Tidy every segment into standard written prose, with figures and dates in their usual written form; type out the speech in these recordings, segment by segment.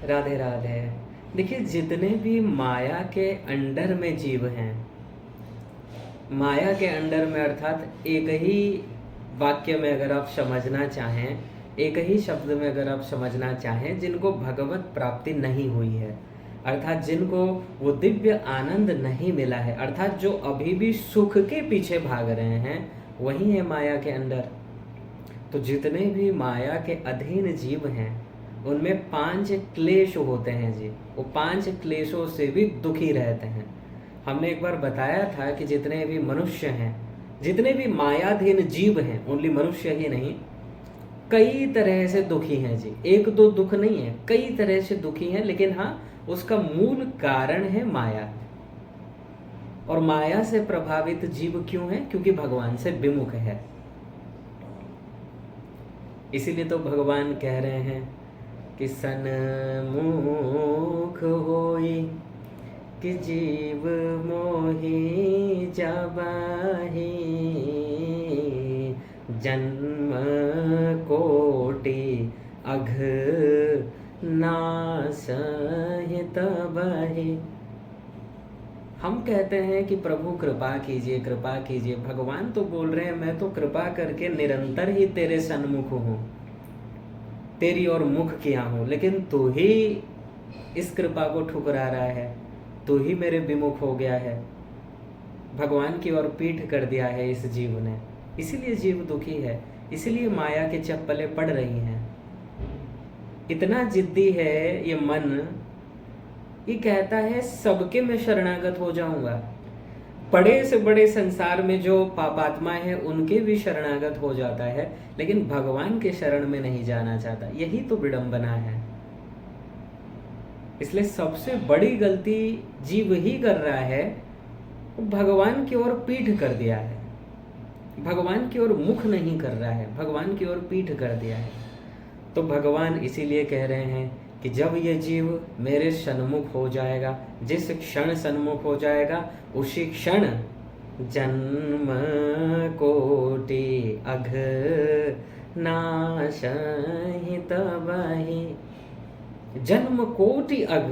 राधे राधे। देखिए, जितने भी माया के अंडर में जीव हैं, माया के अंडर में अर्थात एक ही वाक्य में अगर आप समझना चाहें, एक ही शब्द में अगर आप समझना चाहें, जिनको भगवत प्राप्ति नहीं हुई है, अर्थात जिनको वो दिव्य आनंद नहीं मिला है, अर्थात जो अभी भी सुख के पीछे भाग रहे हैं, वही है माया के अंदर। तो जितने भी माया के अधीन जीव हैं, उनमें 5 क्लेश होते हैं जी। वो 5 क्लेशों से भी दुखी रहते हैं। हमने एक बार बताया था कि जितने भी मनुष्य हैं, जितने भी मायाधीन जीव हैं, ओनली मनुष्य ही नहीं, कई तरह से दुखी हैं जी। एक दो दुख नहीं है, कई तरह से दुखी हैं। लेकिन हाँ, उसका मूल कारण है माया। और माया से प्रभावित जीव क्यों है? क्योंकि भगवान से विमुख है। इसीलिए तो भगवान कह रहे हैं कि सन्मुख होई कि जीव मोहि जाबाहि, जन्म कोटि अघ नासहि तबहि। हम कहते हैं कि प्रभु कृपा कीजिए, कृपा कीजिए। भगवान तो बोल रहे हैं, मैं तो कृपा करके निरंतर ही तेरे सन्मुख हूँ, तेरी ओर मुख किया हूँ, लेकिन तू ही इस कृपा को ठुकरा रहा है, तू ही मेरे विमुख हो गया है। भगवान की ओर पीठ कर दिया है इस जीव ने, इसीलिए जीव दुखी है, इसीलिए माया के चप्पलें पड़ रही हैं। इतना जिद्दी है ये मन, ये कहता है सबके मैं शरणागत हो जाऊंगा। बड़े से बड़े संसार में जो पापात्मा है उनके भी शरणागत हो जाता है, लेकिन भगवान के शरण में नहीं जाना चाहता। यही तो विडंबना है। इसलिए सबसे बड़ी गलती जीव ही कर रहा है, भगवान की ओर पीठ कर दिया है, भगवान की ओर मुख नहीं कर रहा है, भगवान की ओर पीठ कर दिया है। तो भगवान इसीलिए कह रहे हैं कि जब ये जीव मेरे सन्मुख हो जाएगा, जिस क्षण सन्मुख हो जाएगा, उसी क्षण जन्म कोटि अघ नासहि तबहि। जन्म कोटि अघ,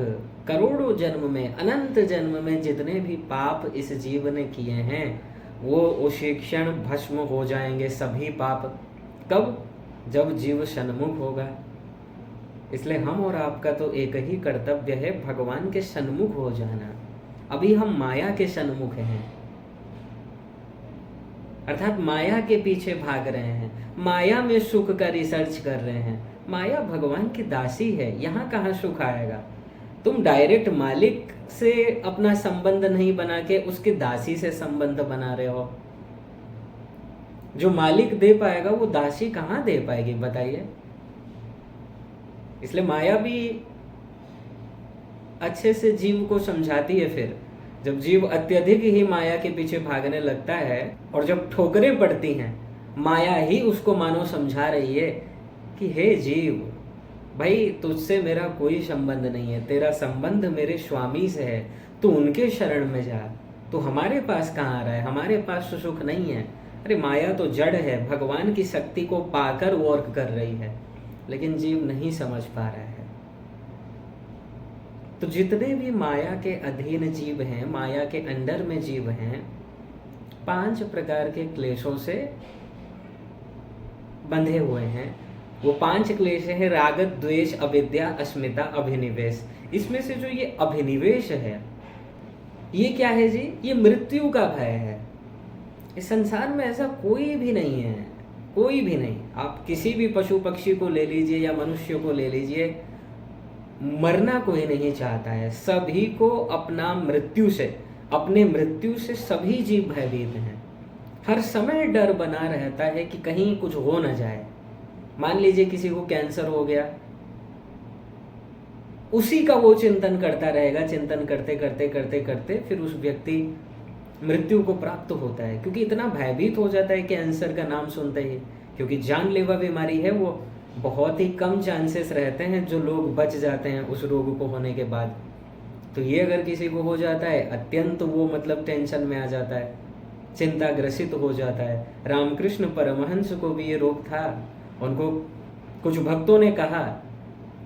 करोड़ों जन्म में, अनंत जन्म में जितने भी पाप इस जीव ने किए हैं, वो उसी क्षण भस्म हो जाएंगे सभी पाप। कब? जब जीव सन्मुख होगा। इसलिए हम और आपका तो एक ही कर्तव्य है, भगवान के सन्मुख हो जाना। अभी हम माया के सन्मुख हैं, अर्थात माया के पीछे भाग रहे हैं, माया में सुख का रिसर्च कर रहे हैं। माया भगवान की दासी है, यहाँ कहाँ सुख आएगा? तुम डायरेक्ट मालिक से अपना संबंध नहीं बना के उसकी दासी से संबंध बना रहे हो। जो मालिक दे पाएगा वो दासी कहाँ दे पाएगी, बताइए। इसलिए माया भी अच्छे से जीव को समझाती है। फिर जब जीव अत्यधिक ही माया के पीछे भागने लगता है और जब ठोकरें पड़ती हैं, माया ही उसको मानो समझा रही है कि हे जीव, भाई तुझसे मेरा कोई संबंध नहीं है, तेरा संबंध मेरे स्वामी से है, तू उनके शरण में जा। तू हमारे पास कहाँ आ रहा है? हमारे पास तो सुख नहीं है। अरे माया तो जड़ है, भगवान की शक्ति को पाकर वर्क कर रही है, लेकिन जीव नहीं समझ पा रहा है। तो जितने भी माया के अधीन जीव हैं, माया के अंडर में जीव हैं, 5 प्रकार के क्लेशों से बंधे हुए हैं। वो 5 क्लेश है: राग, द्वेष, अविद्या, अस्मिता, अभिनिवेश। इसमें से जो ये अभिनिवेश है, ये क्या है जी? ये मृत्यु का भय है। इस संसार में ऐसा कोई भी नहीं है, कोई भी नहीं। आप किसी भी पशु पक्षी को ले लीजिए या मनुष्य को ले लीजिए, मरना कोई नहीं चाहता है। सभी को अपना मृत्यु से, अपने मृत्यु से सभी जीव भयभीत हैं। हर समय डर बना रहता है कि कहीं कुछ हो न जाए। मान लीजिए किसी को कैंसर हो गया, उसी का वो चिंतन करता रहेगा, चिंतन करते करते करते करते फिर उस व्यक्ति मृत्यु को प्राप्त होता है, क्योंकि इतना भयभीत हो जाता है कैंसर का नाम सुनते ही। क्योंकि जानलेवा बीमारी है, वो बहुत ही कम चांसेस रहते हैं जो लोग बच जाते हैं उस रोग को होने के बाद। तो ये अगर किसी को हो जाता है, अत्यंत वो मतलब टेंशन में आ जाता है, चिंताग्रसित हो जाता है। रामकृष्ण परमहंस को भी ये रोग था। उनको कुछ भक्तों ने कहा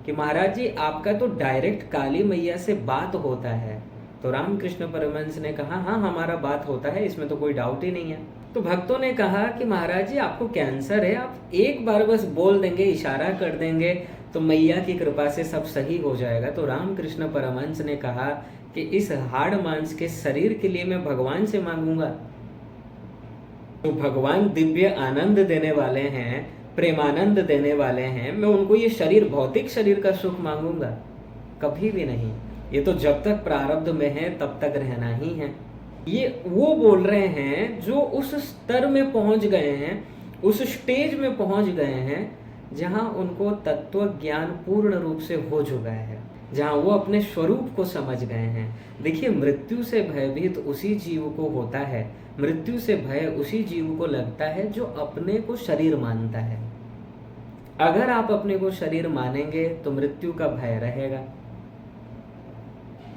कि महाराज जी आपका तो डायरेक्ट काली मैया से बात होता है। तो रामकृष्ण परमहंस ने कहा हाँ हमारा बात होता है, इसमें तो कोई डाउट ही नहीं है। तो भक्तों ने कहा कि महाराज जी आपको कैंसर है, आप एक बार बस बोल देंगे, इशारा कर देंगे तो मैया की कृपा से सब सही हो जाएगा। तो रामकृष्ण परमहंस ने कहा कि इस हाड़ मांस के शरीर के लिए मैं भगवान से मांगूंगा? तो भगवान दिव्य आनंद देने वाले हैं, प्रेमानंद देने वाले हैं, मैं उनको ये शरीर, भौतिक शरीर का सुख मांगूंगा? कभी भी नहीं। ये तो जब तक प्रारब्ध में है तब तक रहना ही है। ये वो बोल रहे हैं जो उस स्तर में पहुंच गए हैं, उस स्टेज में पहुंच गए हैं जहां उनको तत्व ज्ञान पूर्ण रूप से हो चुका है, जहां वो अपने स्वरूप को समझ गए हैं। देखिए, मृत्यु से भयभीत उसी जीव को होता है, मृत्यु से भय उसी जीव को लगता है जो अपने को शरीर मानता है। अगर आप अपने को शरीर मानेंगे तो मृत्यु का भय रहेगा,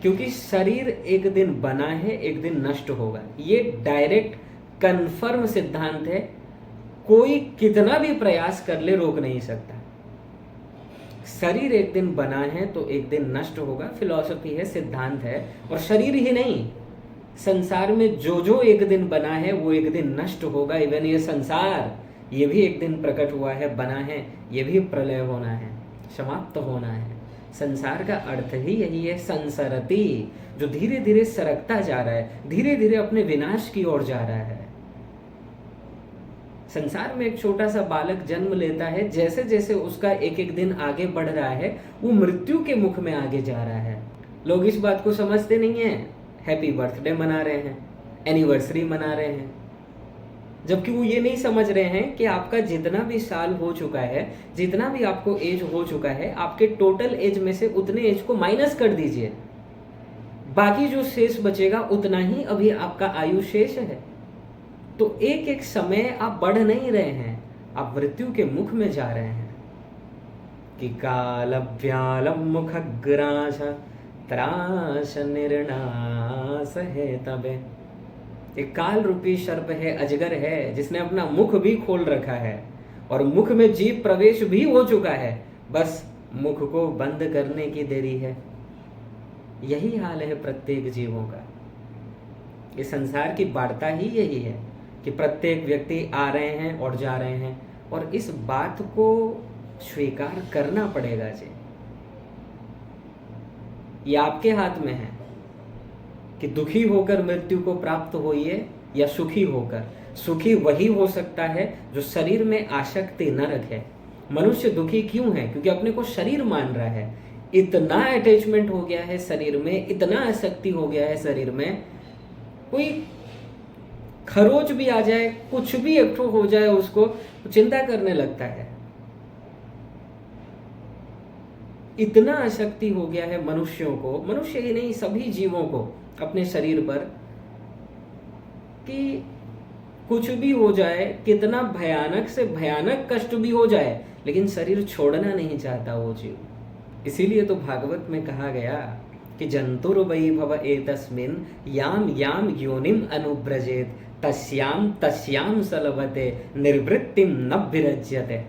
क्योंकि शरीर एक दिन बना है, एक दिन नष्ट होगा। ये डायरेक्ट कन्फर्म सिद्धांत है, कोई कितना भी प्रयास कर ले रोक नहीं सकता। शरीर एक दिन बना है तो एक दिन नष्ट होगा, फिलॉसफी है, सिद्धांत है। और शरीर ही नहीं, संसार में जो जो एक दिन बना है वो एक दिन नष्ट होगा। इवन ये संसार, ये भी एक दिन प्रकट हुआ है, बना है, ये भी प्रलय होना है, समाप्त होना है। संसार का अर्थ ही यही है, संसरति, जो धीरे धीरे सरकता जा रहा है, धीरे धीरे अपने विनाश की ओर जा रहा है। संसार में एक छोटा सा बालक जन्म लेता है, जैसे जैसे उसका एक एक दिन आगे बढ़ रहा है वो मृत्यु के मुख में आगे जा रहा है। लोग इस बात को समझते नहीं है, हैप्पी बर्थडे मना रहे हैं, एनिवर्सरी मना रहे हैं, जबकि वो ये नहीं समझ रहे हैं कि आपका जितना भी साल हो चुका है, जितना भी आपको एज हो चुका है, आपके टोटल एज में से उतने एज को माइनस कर दीजिए, बाकी जो शेष बचेगा उतना ही अभी आपका आयु शेष है। तो एक एक समय आप बढ़ नहीं रहे हैं, आप मृत्यु के मुख में जा रहे हैं। कि कालव्यालम मुखग्रास त्रास निर्णास है तबे। एक काल रूपी सर्प है, अजगर है, जिसने अपना मुख भी खोल रखा है और मुख में जीव प्रवेश भी हो चुका है, बस मुख को बंद करने की देरी है। यही हाल है प्रत्येक जीवों का। इस संसार की वार्ता ही यही है कि प्रत्येक व्यक्ति आ रहे हैं और जा रहे हैं, और इस बात को स्वीकार करना पड़ेगा जी। ये आपके हाथ में है कि दुखी होकर मृत्यु को प्राप्त होइए या सुखी होकर। सुखी वही हो सकता है जो शरीर में आसक्ति न रखे। मनुष्य दुखी क्यों है? क्योंकि अपने को शरीर मान रहा है, इतना अटैचमेंट हो गया है शरीर में, इतना आसक्ति हो गया है शरीर में, कोई खरोच भी आ जाए, कुछ भी एक हो जाए, उसको चिंता करने लगता है। इतना आसक्ति हो गया है मनुष्यों को, मनुष्य ही नहीं सभी जीवों को अपने शरीर पर, कि कुछ भी हो जाए, कितना भयानक से भयानक कष्ट भी हो जाए, लेकिन शरीर छोड़ना नहीं चाहता वो जीव। इसीलिए तो भागवत में कहा गया कि जंतुर्वैभव एतस्मिन् याम याम योनिम अनुव्रजेत तस्याम तस्याम सलभते निर्वृत्तिम न विरज्यते।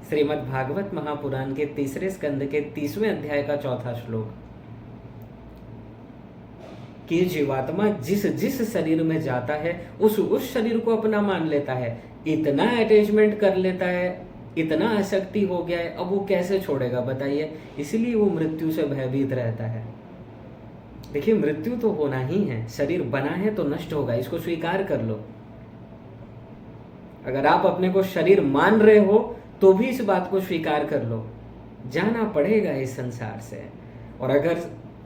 श्रीमद् भागवत महापुराण के 3 स्कंद के 30वें अध्याय का 4था श्लोक। कि जीवात्मा जिस जिस शरीर में जाता है उस शरीर को अपना मान लेता है, इतना अटैचमेंट कर लेता है, इतना आसक्ति हो गया है, अब वो कैसे छोड़ेगा बताइए। इसलिए वो मृत्यु से भयभीत रहता है। देखिए, मृत्यु तो होना ही है, शरीर बना है तो नष्ट होगा, इसको स्वीकार कर लो। अगर आप अपने को शरीर मान रहे हो तो भी इस बात को स्वीकार कर लो, जाना पड़ेगा इस संसार से। और अगर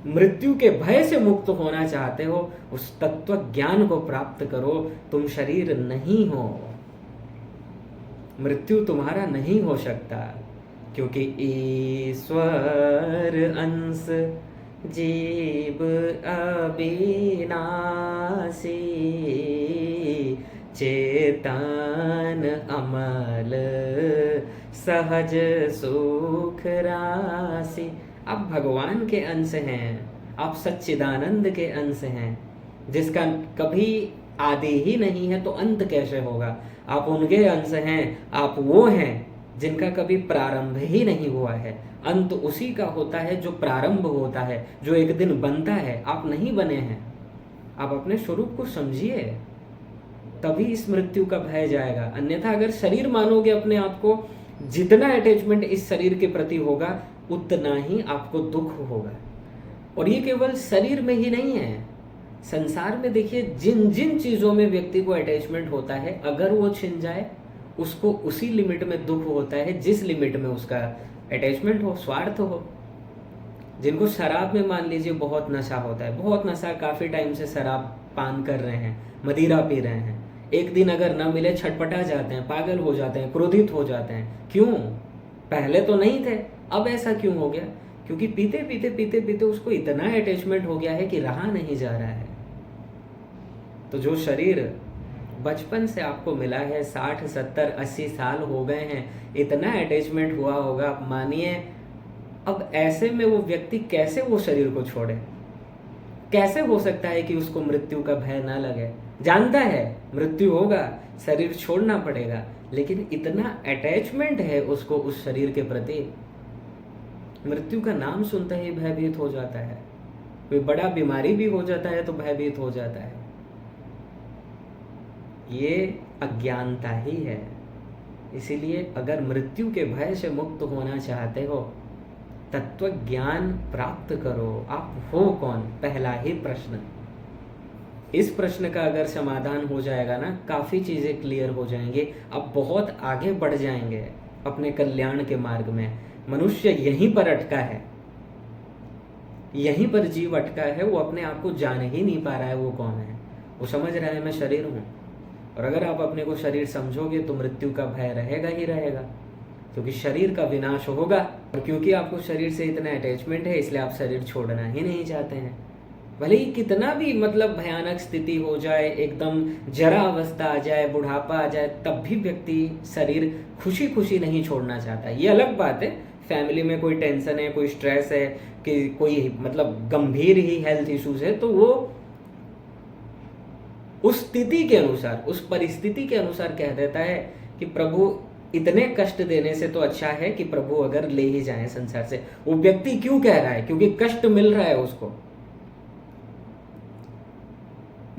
मृत्यु के भय से मुक्त होना चाहते हो, उस तत्व ज्ञान को प्राप्त करो। तुम शरीर नहीं हो, मृत्यु तुम्हारा नहीं हो सकता, क्योंकि ईश्वर अंश जीव अविनाशी चेतन अमल सहज सुख राशि। आप भगवान के अंश हैं, आप सच्चिदानंद के अंश हैं, जिसका कभी आदि ही नहीं है तो अंत कैसे होगा। आप उनके अंश हैं, आप वो हैं जिनका कभी प्रारंभ ही नहीं हुआ है। अंत उसी का होता है जो प्रारंभ होता है, जो एक दिन बनता है। आप नहीं बने हैं, आप अपने स्वरूप को समझिए, तभी इस मृत्यु का भय जाएगा। अन्यथा अगर शरीर मानोगे अपने आप को, जितना अटैचमेंट इस शरीर के प्रति होगा उतना ही आपको दुख होगा। और ये केवल शरीर में ही नहीं है, संसार में देखिए जिन जिन चीज़ों में व्यक्ति को अटैचमेंट होता है, अगर वो छिन जाए उसको उसी लिमिट में दुख होता है जिस लिमिट में उसका अटैचमेंट हो, स्वार्थ हो। जिनको शराब में मान लीजिए बहुत नशा होता है, बहुत नशा, काफ़ी टाइम से शराब पान कर रहे हैं, मदिरा पी रहे हैं, एक दिन अगर ना मिले छटपटा जाते हैं, पागल हो जाते हैं, क्रोधित हो जाते हैं। क्यों? पहले तो नहीं थे, अब ऐसा क्यों हो गया? क्योंकि पीते पीते पीते पीते उसको इतना अटैचमेंट हो गया है कि रहा नहीं जा रहा है। तो जो शरीर बचपन से आपको मिला है, 60 70 80 साल हो गए हैं, इतना अटैचमेंट हुआ होगा, आप मानिए। अब ऐसे में वो व्यक्ति कैसे वो शरीर को छोड़े? कैसे हो सकता है कि उसको मृत्यु का भय ना लगे? जानता है मृत्यु होगा, शरीर छोड़ना पड़ेगा, लेकिन इतना अटैचमेंट है उसको उस शरीर के प्रति, मृत्यु का नाम सुनते ही भयभीत हो जाता है। कोई बड़ा बीमारी भी हो जाता है तो भयभीत हो जाता है। ये अज्ञानता ही है। इसीलिए अगर मृत्यु के भय से मुक्त होना चाहते हो, तत्व ज्ञान प्राप्त करो। आप हो कौन? पहला ही प्रश्न। इस प्रश्न का अगर समाधान हो जाएगा ना, काफ़ी चीज़ें क्लियर हो जाएंगी, आप बहुत आगे बढ़ जाएंगे अपने कल्याण के मार्ग में। मनुष्य यहीं पर अटका है, यहीं पर जीव अटका है। वो अपने आप को जान ही नहीं पा रहा है वो कौन है। वो समझ रहा है मैं शरीर हूँ, और अगर आप अपने को शरीर समझोगे तो मृत्यु का भय रहेगा ही रहेगा, क्योंकि शरीर का विनाश होगा। और क्योंकि आपको शरीर से इतना अटैचमेंट है, इसलिए आप शरीर छोड़ना ही नहीं चाहते हैं। भले ही कितना भी मतलब भयानक स्थिति हो जाए, एकदम जरा अवस्था आ जाए, बुढ़ापा आ जाए, तब भी व्यक्ति शरीर खुशी खुशी नहीं छोड़ना चाहता। ये अलग बात है, फैमिली में कोई टेंशन है, कोई स्ट्रेस है, कि कोई मतलब गंभीर ही हेल्थ इश्यूज है, तो वो उस स्थिति के अनुसार, उस परिस्थिति के अनुसार कह देता है कि प्रभु इतने कष्ट देने से तो अच्छा है कि प्रभु अगर ले ही जाएं संसार से। वो व्यक्ति क्यों कह रहा है? क्योंकि कष्ट मिल रहा है उसको।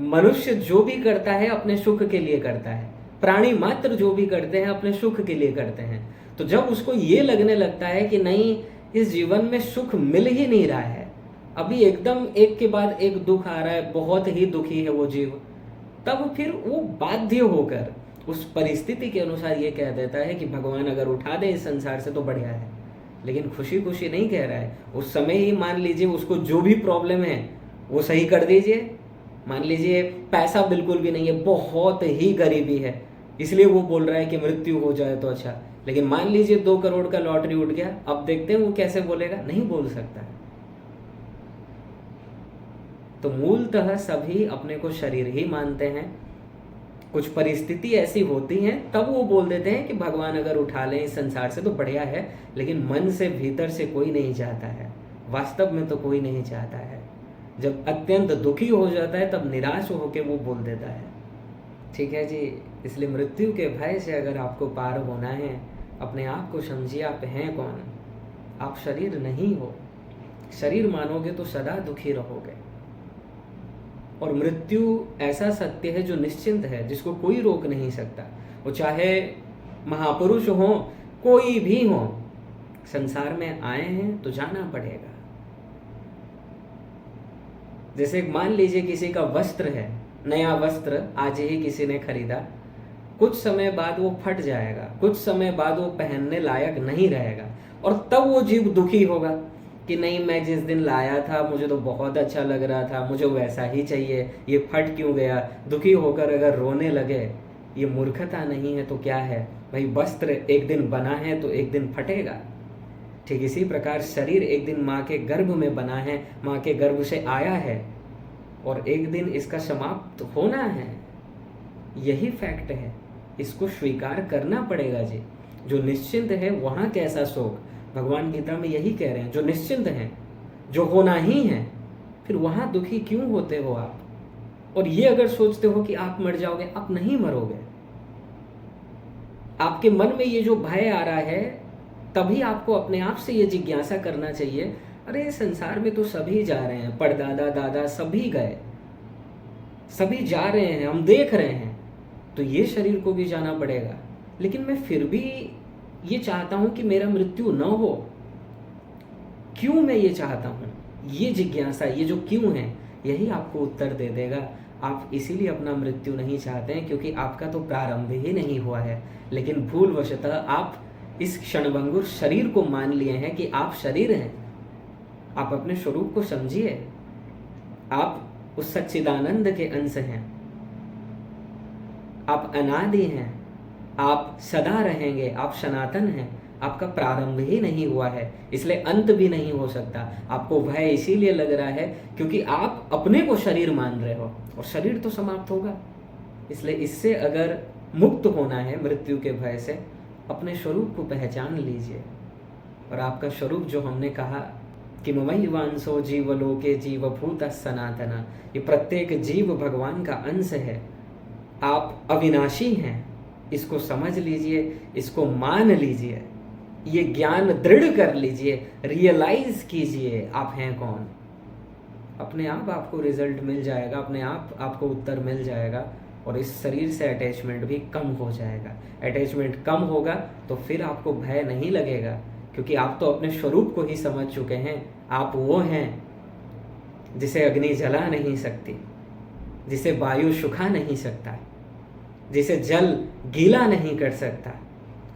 मनुष्य जो भी करता है अपने सुख के लिए करता है, प्राणी मात्र जो भी करते हैं अपने सुख के लिए करते हैं। तो जब उसको ये लगने लगता है कि नहीं, इस जीवन में सुख मिल ही नहीं रहा है, अभी एकदम एक के बाद एक दुख आ रहा है, बहुत ही दुखी है वो जीव, तब फिर वो बाध्य होकर उस परिस्थिति के अनुसार ये कह देता है कि भगवान अगर उठा दे इस संसार से तो बढ़िया है। लेकिन खुशी खुशी नहीं कह रहा है। उस समय ही मान लीजिए उसको जो भी प्रॉब्लम है वो सही कर दीजिए। मान लीजिए पैसा बिल्कुल भी नहीं है, बहुत ही गरीबी है, इसलिए वो बोल रहा है कि मृत्यु हो जाए तो अच्छा। लेकिन मान लीजिए 2 करोड़ का लॉटरी उठ गया, अब देखते हैं वो कैसे बोलेगा? नहीं बोल सकता। तो मूलतः सभी अपने को शरीर ही मानते हैं। कुछ परिस्थिति ऐसी होती हैं तब वो बोल देते हैं कि भगवान अगर उठा लें इस संसार से तो बढ़िया है, लेकिन मन से भीतर से कोई नहीं चाहता है, वास्तव में तो कोई नहीं चाहता है। जब अत्यंत दुखी हो जाता है तब निराश होकर वो बोल देता है। ठीक है जी, इसलिए मृत्यु के भय से अगर आपको पार होना है, अपने आप को समझिए आप हैं कौन। आप शरीर नहीं हो। शरीर मानोगे तो सदा दुखी रहोगे। और मृत्यु ऐसा सत्य है जो निश्चिंत है, जिसको कोई रोक नहीं सकता। वो चाहे महापुरुष हो, कोई भी हो, संसार में आए हैं तो जाना पड़ेगा। जैसे मान लीजिए किसी का वस्त्र है, नया वस्त्र आज ही किसी ने खरीदा, कुछ समय बाद वो फट जाएगा, कुछ समय बाद वो पहनने लायक नहीं रहेगा, और तब वो जीव दुखी होगा कि नहीं, मैं जिस दिन लाया था मुझे तो बहुत अच्छा लग रहा था, मुझे वैसा ही चाहिए, ये फट क्यों गया। दुखी होकर अगर रोने लगे, ये मूर्खता नहीं है तो क्या है भाई? वस्त्र एक दिन बना है तो एक दिन फटेगा। ठीक इसी प्रकार शरीर एक दिन माँ के गर्भ में बना है, माँ के गर्भ से आया है, और एक दिन इसका समाप्त होना है। यही फैक्ट है, इसको स्वीकार करना पड़ेगा जी। जो निश्चिंत है वहाँ कैसा शोक। भगवान गीता में यही कह रहे हैं, जो निश्चिंत हैं, जो होना ही है, फिर वहाँ दुखी क्यों होते हो आप? और ये अगर सोचते हो कि आप मर जाओगे, आप नहीं मरोगे। आपके मन में ये जो भय आ रहा है, तभी आपको अपने आप से ये जिज्ञासा करना चाहिए, अरे संसार में तो सभी जा रहे हैं, परदादा दादा सभी गए, सभी जा रहे हैं, हम देख रहे हैं, तो ये शरीर को भी जाना पड़ेगा, लेकिन मैं फिर भी ये चाहता हूं कि मेरा मृत्यु न हो। क्यों मैं ये चाहता हूं? ये जिज्ञासा, ये जो क्यों है, यही आपको उत्तर दे देगा। आप इसीलिए अपना मृत्यु नहीं चाहते हैं क्योंकि आपका तो प्रारंभ ही नहीं हुआ है, लेकिन भूलवशतः आप इस क्षणभंगुर शरीर को मान लिए हैं कि आप शरीर हैं। आप अपने स्वरूप को समझिए, आप उस सच्चिदानंद के अंश हैं, आप अनादि हैं, आप सदा रहेंगे, आप सनातन हैं। आपका प्रारंभ ही नहीं हुआ है, इसलिए अंत भी नहीं हो सकता। आपको भय इसीलिए लग रहा है क्योंकि आप अपने को शरीर मान रहे हो, और शरीर तो समाप्त होगा। इसलिए इससे अगर मुक्त होना है, मृत्यु के भय से, अपने स्वरूप को पहचान लीजिए। और आपका स्वरूप जो हमने कहा कि ममैवांसो जीवलोके जीवभूत सनातना, ये प्रत्येक जीव भगवान का अंश है। आप अविनाशी हैं, इसको समझ लीजिए, इसको मान लीजिए, ये ज्ञान दृढ़ कर लीजिए, रियलाइज कीजिए आप हैं कौन। अपने आप आपको रिजल्ट मिल जाएगा, अपने आप आपको उत्तर मिल जाएगा, और इस शरीर से अटैचमेंट भी कम हो जाएगा। अटैचमेंट कम होगा तो फिर आपको भय नहीं लगेगा, क्योंकि आप तो अपने स्वरूप को ही समझ चुके हैं। आप वो हैं जिसे अग्नि जला नहीं सकती, जिसे वायु सुखा नहीं सकता, जिसे जल गीला नहीं कर सकता,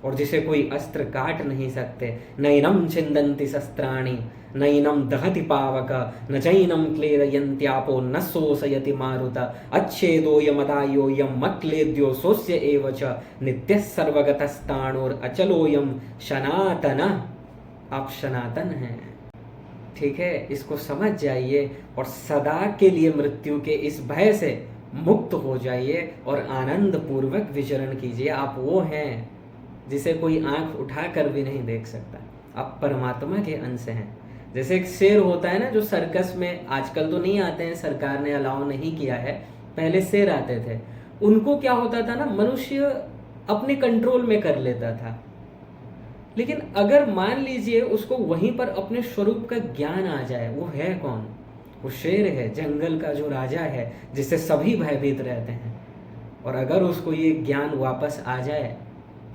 और जिसे कोई अस्त्र काट नहीं सकते। नैनम छिन्दन्ति शस्त्राणि नैनम दहति पावक न चैनम क्लेदयन्त्यापो न शोषयति मारुत अच्छेदोयमदायोयम मक्लेद्यो सोस्य एव च नित्यः सर्वगतस्ताणुर अचलोयम सनातन। आप सनातन हैं, ठीक है? इसको समझ जाइए और सदा के लिए मृत्यु के इस भय से मुक्त हो जाइए और आनंद पूर्वक विचरण कीजिए। आप वो हैं जिसे कोई आंख उठाकर भी नहीं देख सकता। आप परमात्मा के अंश हैं। जैसे एक शेर होता है ना, जो सर्कस में, आजकल तो नहीं आते हैं, सरकार ने अलाउ नहीं किया है, पहले शेर आते थे। उनको क्या होता था ना, मनुष्य अपने कंट्रोल में कर लेता था। लेकिन अगर मान लीजिए उसको वहीं पर अपने स्वरूप का ज्ञान आ जाए, वो है कौन? वो शेर है, जंगल का जो राजा है, जिससे सभी भयभीत रहते हैं। और अगर उसको ये ज्ञान वापस आ जाए,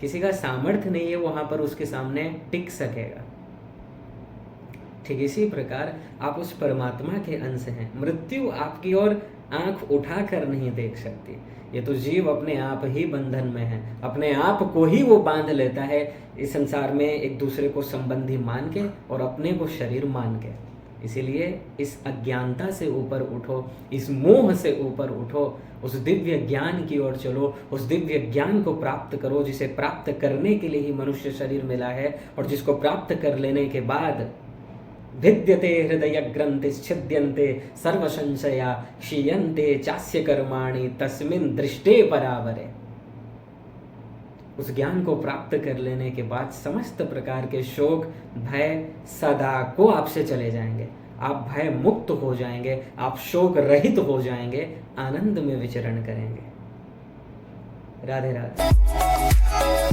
किसी का सामर्थ्य नहीं है वहां पर उसके सामने टिक सकेगा। ठीक इसी प्रकार आप उस परमात्मा के अंश हैं। मृत्यु आपकी ओर आंख उठाकर नहीं देख सकती। ये तो जीव अपने आप ही बंधन में है, अपने आप को ही वो बांध लेता है इस संसार में, एक दूसरे को संबंधी मान के और अपने को शरीर मान के। इसीलिए इस अज्ञानता से ऊपर उठो, इस मोह से ऊपर उठो, उस दिव्य ज्ञान की ओर चलो, उस दिव्य ज्ञान को प्राप्त करो जिसे प्राप्त करने के लिए ही मनुष्य शरीर मिला है, और जिसको प्राप्त कर लेने के बाद भिद्यते हृदय ग्रंथिश्छिद्यन्ते सर्व संशया क्षीयन्ते चास्य कर्माणि तस्मिन् दृष्टे परावरे। उस ज्ञान को प्राप्त कर लेने के बाद समस्त प्रकार के शोक भय सदा को आपसे चले जाएंगे। आप भय मुक्त हो जाएंगे, आप शोक रहित हो जाएंगे, आनंद में विचरण करेंगे। राधे राधे।